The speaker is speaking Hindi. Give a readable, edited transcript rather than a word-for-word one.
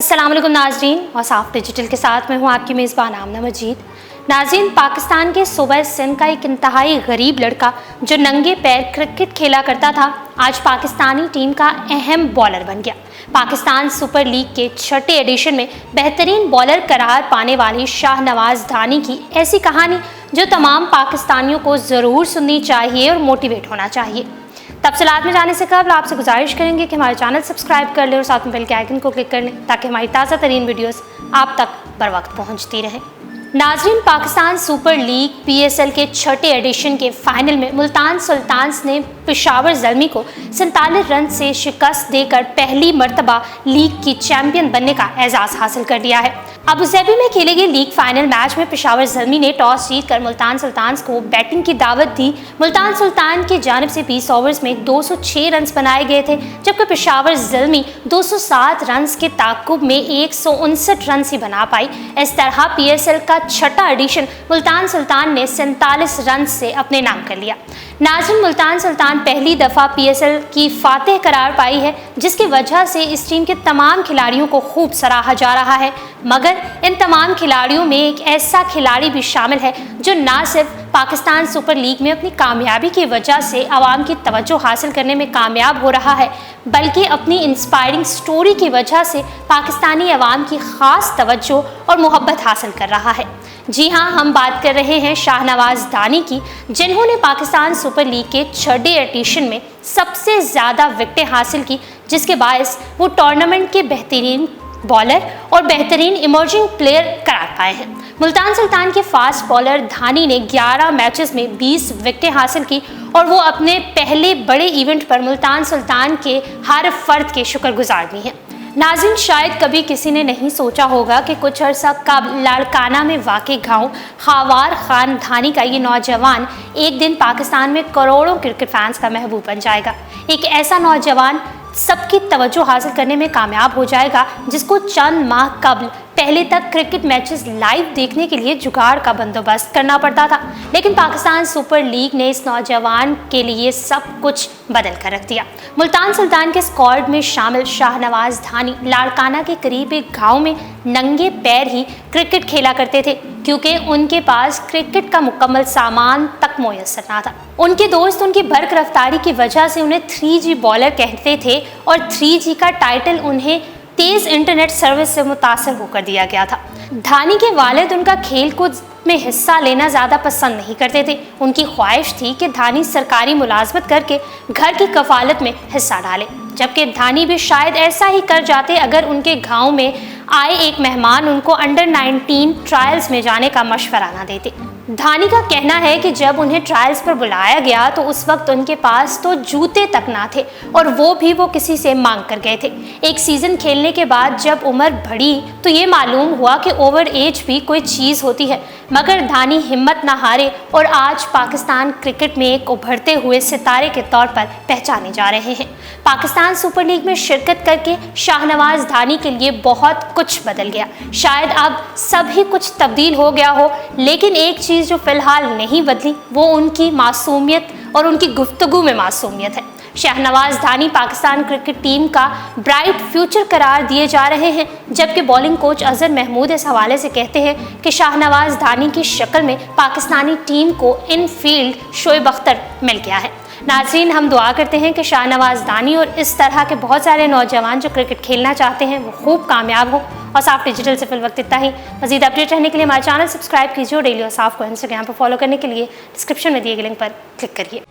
अस्सलाम वालेकुम नाजरीन, और साफ डिजिटल के साथ मैं हूँ आपकी मेज़बान आमना मजीद। नाजरीन, पाकिस्तान के सूबा सिंध का एक इंतहाई गरीब लड़का जो नंगे पैर क्रिकेट खेला करता था, आज पाकिस्तानी टीम का अहम बॉलर बन गया। पाकिस्तान सुपर लीग के छठे एडिशन में बेहतरीन बॉलर करार पाने वाले शाहनवाज धानी की ऐसी कहानी जो तमाम पाकिस्तानियों को ज़रूर सुननी चाहिए और मोटिवेट होना चाहिए। तफसीलात में जाने से कबल आपसे गुजारिश करेंगे कि हमारे चैनल सब्सक्राइब कर लें और साथ में बेल के आइकन को क्लिक कर लें ताकि हमारी ताज़ा तरीन वीडियोस आप तक बर वक्त पहुँचती रहें। नाजरीन, पाकिस्तान सुपर लीग PSL के छठे एडिशन के फाइनल में मुल्तान सुल्तान्स ने पेशावर ज़ल्मी को 47 रन से शिकस्त देकर पहली मरतबा लीग की चैंपियन बनने का एजाज़ हासिल कर लिया है। अबू धाबी में खेले गए लीग फाइनल मैच में पेशावर ज़ल्मी ने टॉस जीतकर मुल्तान सुल्तान्स को बैटिंग की दावत दी। मुल्तान सुल्तान की जानिब से 20 ओवर्स में 206 रन बनाए गए थे, जबकि पेशावर ज़ल्मी 207 रन के ताक़ुब में 159 रन ही बना पाई। इस तरह PSL का छठा एडिशन मुल्तान सुल्तान ने 47 रन से अपने नाम कर लिया। नाज़रीन, मुल्तान सुल्तान पहली दफ़ा PSL की फातेह करार पाई है, जिसकी वजह से इस टीम के तमाम खिलाड़ियों को खूब सराहा जा रहा है। मगर इन तमाम खिलाड़ियों में एक ऐसा खिलाड़ी भी शामिल है जो ना सिर्फ पाकिस्तान सुपर लीग में अपनी कामयाबी की वजह से आवाम की तवज्जो हासिल करने में कामयाब हो रहा है, बल्कि अपनी इंस्पायरिंग स्टोरी की वजह से पाकिस्तानी आवाम की ख़ास तवज्जो और मोहब्बत हासिल कर रहा है। जी हाँ, हम बात कर रहे हैं शाहनवाज धानी की, जिन्होंने पाकिस्तान सुपर लीग के छठे एडिशन में सबसे ज़्यादा विकेटें हासिल की, जिसके बायस वो टूर्नामेंट के बेहतरीन बॉलर और बेहतरीन इमर्जिंग प्लेयर करार पाए हैं। मुल्तान सुल्तान के फास्ट बॉलर धानी ने 11 मैचेस में 20 विकेटें हासिल की और वो अपने पहले बड़े इवेंट पर मुल्तान सुल्तान के हर फर्द के शुक्रगुजार भी हैं। नाज़रीन, शायद कभी किसी ने नहीं सोचा होगा कि कुछ अर्सा कबल लाड़काना में वाक़ गाँव खावार खान धानी का ये नौजवान एक दिन पाकिस्तान में करोड़ों क्रिकेट फैंस का महबूब बन जाएगा। एक ऐसा नौजवान सबकी तवज्जो हासिल करने में कामयाब हो जाएगा, जिसको चंद माह कबल पहले तक क्रिकेट मैचेस लाइव देखने के लिए जुगाड़ का बंदोबस्त करना पड़ता था, लेकिन पाकिस्तान सुपर लीग ने इस नौजवान के लिए सब कुछ बदल कर रख दिया। मुल्तान सुल्तान के स्क्वाड में शामिल शाहनवाज धानी लाड़काना के करीब एक गाँव में नंगे पैर ही क्रिकेट खेला करते थे, क्योंकि उनके पास क्रिकेट का मुकम्मल सामान तक मुयस्सर ना था। उनके दोस्त उनकी बर्क रफ्तारी की वजह से उन्हें 3G बॉलर कहते थे और 3G का टाइटल उन्हें तेज़ इंटरनेट सर्विस से मुतासर होकर दिया गया था। धानी के वालिद उनका खेल कूद में हिस्सा लेना ज़्यादा पसंद नहीं करते थे। उनकी ख्वाहिश थी कि धानी सरकारी मुलाजमत करके घर की कफालत में हिस्सा डाले, जबकि धानी भी शायद ऐसा ही कर जाते अगर उनके गांव में आए एक मेहमान उनको अंडर 19 ट्रायल्स में जाने का मशवरा ना देते। धानी का कहना है कि जब उन्हें ट्रायल्स पर बुलाया गया तो उस वक्त उनके पास तो जूते तक ना थे, और वो किसी से मांग कर गए थे। एक सीज़न खेलने के बाद जब उम्र बढ़ी तो ये मालूम हुआ कि ओवर एज भी कोई चीज़ होती है, मगर धानी हिम्मत ना हारे और आज पाकिस्तान क्रिकेट में एक उभरते हुए सितारे के तौर पर पहचाने जा रहे हैं। पाकिस्तान सुपर लीग में शिरकत करके शाहनवाज धानी के लिए बहुत कुछ बदल गया। शायद अब सभी कुछ तब्दील हो गया हो, लेकिन एक चीज़ जो फ़िलहाल नहीं बदली वो उनकी मासूमियत और उनकी गुफ्तगू में मासूमियत है। शाहनवाज धानी पाकिस्तान क्रिकेट टीम का ब्राइट फ्यूचर करार दिए जा रहे हैं, जबकि बॉलिंग कोच अजहर महमूद इस हवाले से कहते हैं कि शाहनवाज धानी की शक्ल में पाकिस्तानी टीम को इन फील्ड शोएब अख्तर मिल गया है। नाज़रीन, हम दुआ करते हैं कि शाहनवाज धानी और इस तरह के बहुत सारे नौजवान जो क्रिकेट खेलना चाहते हैं वो खूब कामयाब हो। और साफ डिजिटल से फिल वक्त इतना ही। मज़ीद अपडेट रहने के लिए हमारे चैनल सब्सक्राइब कीजिए और डेली और साफ को इंस्टाग्राम पर फॉलो करने के लिए डिस्क्रिप्शन में दिए गए लिंक पर क्लिक करिए।